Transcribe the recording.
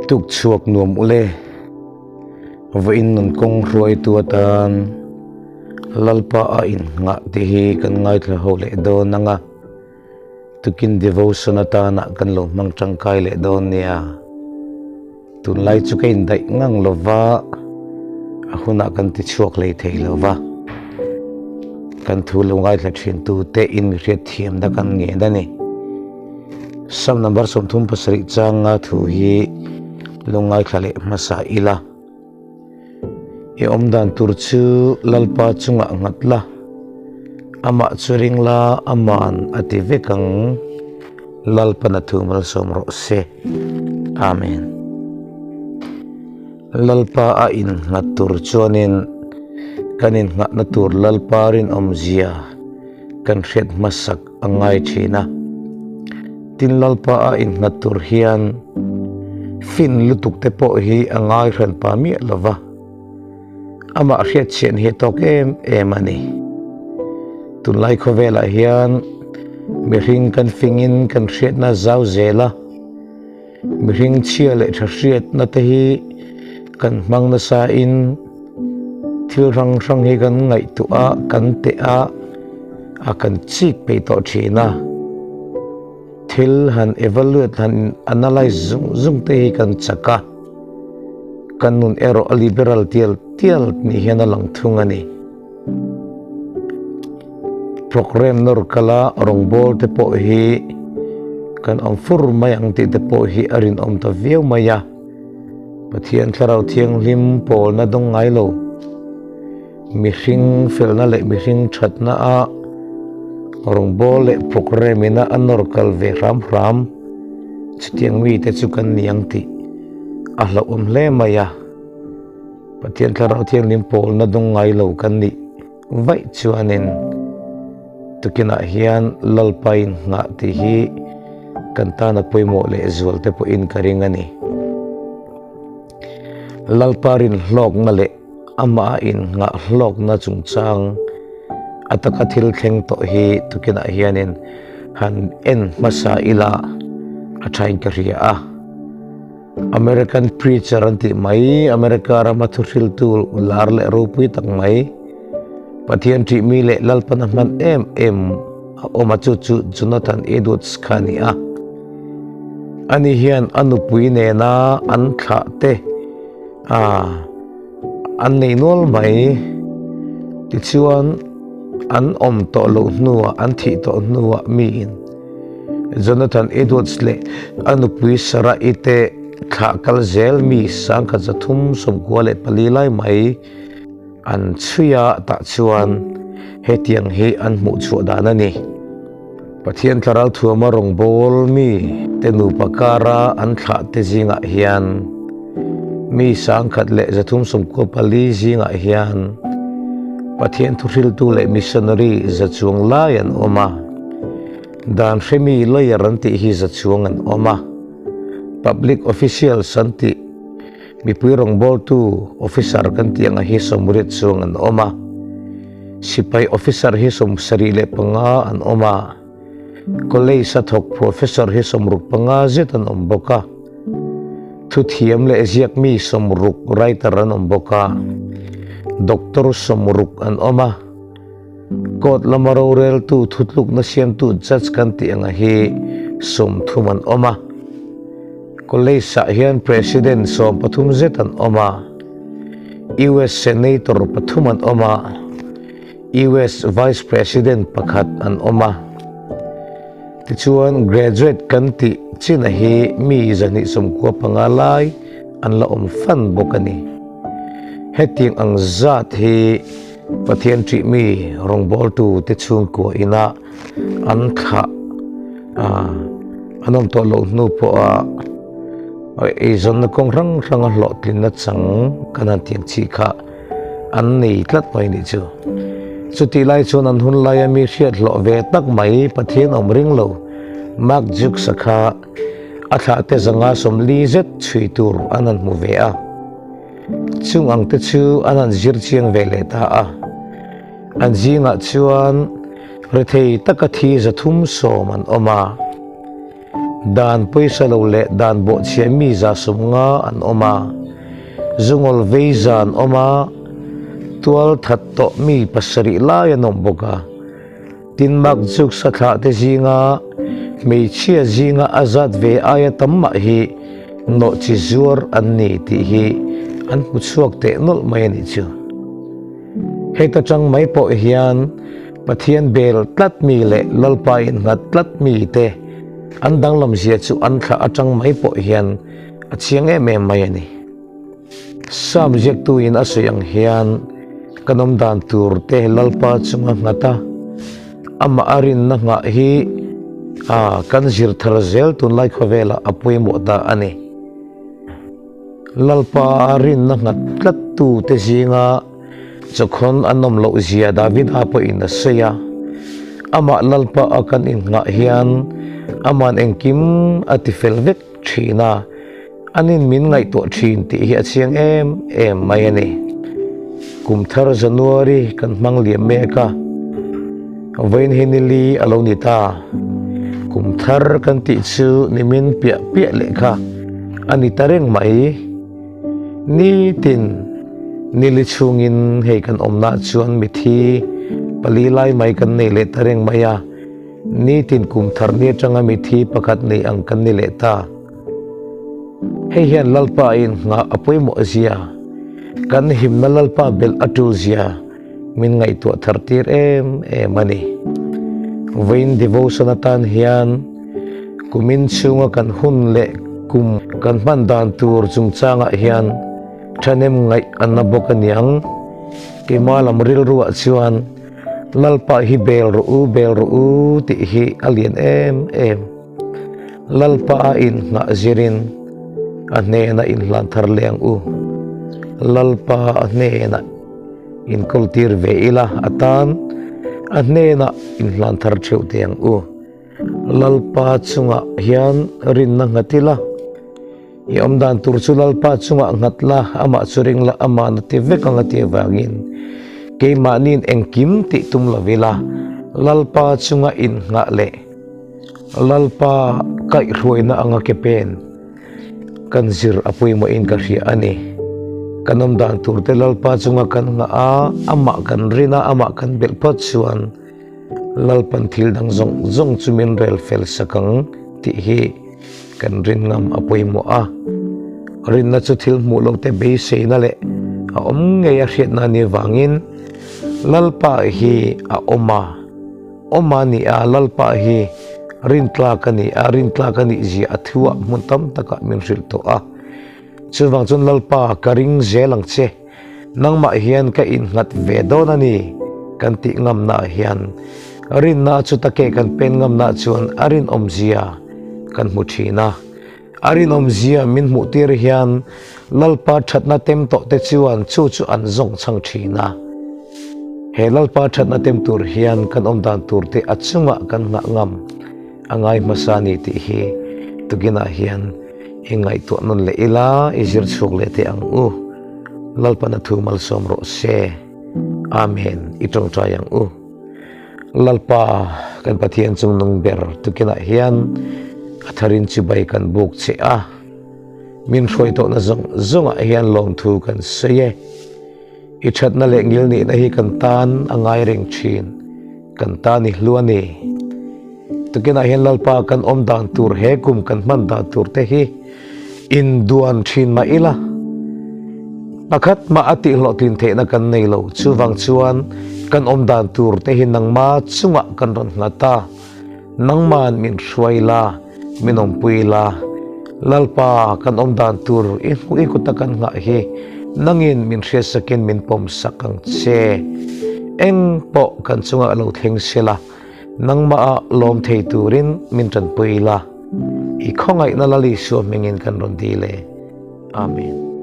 tuk chuak nuam ule Vawiin nun kong Hruaitu atan Lalpaa Innghah tihi kan ngai thla ho le do nanga tukin devotion atana kan lo mang tangkai le do nia tun lai chu kain dai ngang lova ahuna kan ti chuak le thei lova kan thu lo ngai thla thin tu te in riat thiam da kan nge da ni sam number som thum pasari changa thu hi lungai thla le masa ila e omdan tur chu lalpa chunga ngatla ama churing la aman ati vekang lalpa na thumal somro se amen lalpa a Innghah tur chuanin kanin nga na tur lalpa rin omzia kan hret masak angai thina tin lalpa a Innghah tur hian fin lutuk te po hi angai ran pa mi lova ama hriat chen hi tok em ani tun lai khovela hian mi hring kan fingin kan hriat na zau zela mi hring chia le tha hriat na te hi kan mang na sa in thil rang rang hi kan ngai tu a kan te a kan chik pe to thina thil han evaluate han analyze zung te hi kan chaka kan nun ero a liberal tial ni hian a lang thung ani program nor kala rongbol te po hi kan fur mayang ti te po hi arin ta view maya pathian tharau thiang lim pol na dong ngai lo mi hring fel na le mi hring that na a rongbol le program ina anor kal ve ram chutiang mi te chu kan niang ti a lo le maya pathian tharau thiang lim pol na dong ngai lo kan ni vai chuanin tukina hian lalpa Innghah ti hi kanta na poimo le zual te po in karingani lalpa rin hlok na le ama Innghah hlok na chungchang ataka thil thleng to hi tukina hianin han en masa ila athain ka ria a American preacher anti mai America rama thuril tu lar le rupui tak mai pathian tri mi le lalpa na man em oma chu Jonathan Edwards khani a ani hian anupui ne na an kha te an nei nol mai ti chuan an om to lo nuwa an thi to nuwa mi in Jonathan Edwards le anupui sara ite kha kal zel mi sang kha zathum som kwa le palilai mai an chuya ta chuan hetiang he an mu chu dana ni pathian tharal thuama rongbol mi tenu pakara an kha te jinga hian mi sang khat le zathum som ko pali jinga hian pathian thuril tu le missionary zachuang lion oma dan khemi loyaranti hi zachuang an oma public official santi mi puirong bol tu officer kan tiang hi somrit chung an oma sipai officer hi som sari le panga an oma college sa thok professor hi somruk panga zet an omboka thu thiam le ziak mi somruk writer an omboka doctor somruk an oma kot lamaro rel tu thutluk na siam tu judge kan tiang hi som thuman oma college sa hian president som pathum zet an oma US senator pathum an oma US vice president pakhat an oma tichuan graduate kan ti china hi mi zani som ko pangalai an la fan bokani heting ang zat hi pathian tri mi rongbol tu te chung ko ina an kha anom to lo nu po a zon na kong rang lo tlin na chang kanan tiang chi kha an nei tlat mai ni chu chuti lai chun an hun lai mi hriat lo ve tak mai pathian om ring lo mak juk sakha atha te zanga som li zet chui tur anan mu ve a chung ang te chu anan zir chiang ve le ta a an jinga chuan rethei takathi zathum som an oma dan pui sa lo le dan bo chia mi za sum nga an oma zungol veizan oma tual that to mi pasari la yanom boka tin mak juk sa tha te zinga mei chia zinga azat ve aya tamma hi no chi zur an ni ti hi an puchuak te nol mai ni chu heta chang mai po hian pathian bel tlat mi le lalpa in ngat tlat mi te an dang lam zia chu an kha atang mai po hian a chiang em mai ani subject tu in asuyang hian kanom dan tur te lalpa chunga ngata ama arin na nga hi kan zir thar zel tun lai khovela apui mo da ani lalpa arin na ngat tlat tu te zinga chokhon anom lo zia david apo in asaya ama lalpa akan in nga hian aman engkim atifel vek thina anin min ngai to thin ti hi achiang em mai ani kum thar january kan mang liam me ka vawiin hinili alo ni ta kum thar kan ti chu nimin pia pia le kha ani tareng mai ni tin nili chungin hei kan omna chuan mithi palilai mai kan nei le tareng maya ni tin kum thar ni tanga mithi pakhat nei ang kan ni le ta hei hian lalpa in nga apoi mo zia kan himna lalpa bel atul zia min ngai to thar tir em mani vawiin devotion atan hian kumin chunga kan hun le kum kan man dan tur chung changa hian thanem ngai anabok aniang ke malam ril ruwa chuan lalpa hi bel ru ti hi alien em lalpa in nga zirin ane na in lanthar leang u lalpa ane na in kultir ve ila atan ane na in lanthar theu tiang u lalpa chunga hian rin na ngatila i omdan tur chu lalpa chunga ngatla ama churing la ama na ti vek anga ti wangin ke manin engkim ti tum la vela lalpa chunga in nga le lalpa kai hruaina anga ke pen kan zir apui mo in ka ria ani kanom dan tur te lalpa chunga kan nga ama kan rina ama kan belpot chuan lalpan thil dang zong chumin rel fel sakang ti hi kan rin ngam apoi mo rin na chu thil mu lo te be se na le om nge ya hriat na ni wangin lalpa hi oma ni lalpa hi rin tla kani ji athua mun tam taka min ril to chuwang chun lalpa karing zelang che nangma hian ka in ngat ve don ani kan ti ngam na hian rin na chu take kan pen ngam na chuan arin omzia kan mu thina arin omzia min mu tir hian lalpa thatna tem to te chuan chu an zong chang thina he lalpa thatna tem tur hian kan omdan tur te achunga kan nga ngam angai masani ti hi tugina hian ingai to non le ila izir chuk le te ang lalpa na thu mal som ro se amen itong tayang lalpa kan pathian chung nung ber tukina hian atharin chibai kan buk che min hruaitu na zonga hian lom thu kan seye i thatna le ngil ni na hi kan tan angai reng thin kan ta ni hluani tukina hian lalpa kan om dan tur he kum kan man da tur te hi in duan thin ma ila pakhat ma ati lo tin the na kan nei lo chuwang chuan kan om dan tur te hi nang ma chunga kan ron ngata nangman min hruaila minom puila lalpa kan om dan tur in ku takan nga hi nangin min hre sakin min pom sakang che eng po kan chunga lo thleng sela nangma lom thei turin min tran puila i khongai na lali so mengin kan ron dile amen.